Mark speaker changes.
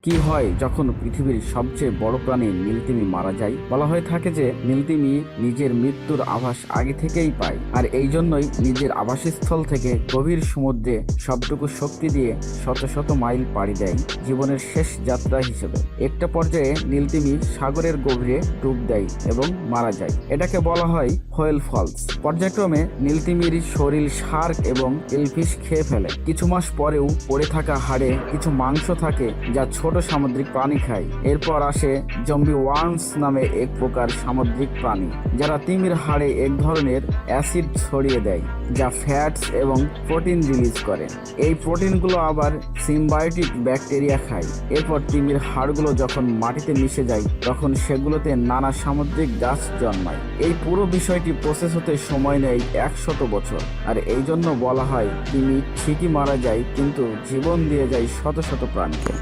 Speaker 1: কি হয় যখন পৃথিবীর সবচেয়ে বড় প্রাণী নীলতিমি মারা যায়? বলা হয়ে থাকে যে নীলতিমি নিজের মৃত্যুর আভাস আগে থেকেই পায়, আর এই জন্যই নিজের আবাসস্থল থেকে গভীর সমুদ্রে সবটুকু শক্তি দিয়ে শত শত মাইল পাড়ি দেয় জীবনের শেষ যাত্রা হিসেবে। একটা পর্যায়ে নীলতিমি সাগরের গভীরে ডুব দেয় এবং মারা যায়। এটাকে বলা হয় হোয়েল ফলস। পর্যায়ক্রমে নীলতিমির শরীর শার্ক এবং এলফিশ খেয়ে ফেলে। কিছু মাস পরেও পড়ে থাকা হাড়ে কিছু মাংস থাকে যা ছোট সামুদ্রিক প্রাণী খায়। এরপর আসে জম্বি ওয়ার্মস নামে এক প্রকার সামুদ্রিক প্রাণী, যারা তিমির হাড়ে এক ধরনের অ্যাসিড ছড়িয়ে দেয় যা ফ্যাটস এবং প্রোটিন রিলিজ করে। এই প্রোটিনগুলো আবার সিম্বায়োটিক ব্যাকটেরিয়া খায়। এরপর তিমির হাড়গুলো যখন মাটিতে মিশে যায় তখন সেগুলোতে নানা সামুদ্রিক গাছ জন্মায়। এই পুরো বিষয়টি প্রসেস হতে সময় নেয় 100 বছর, আর এই জন্য বলা হয় তিমি ঠিকই মারা যায় কিন্তু জীবন দিয়ে যায় শত শত প্রাণীকে।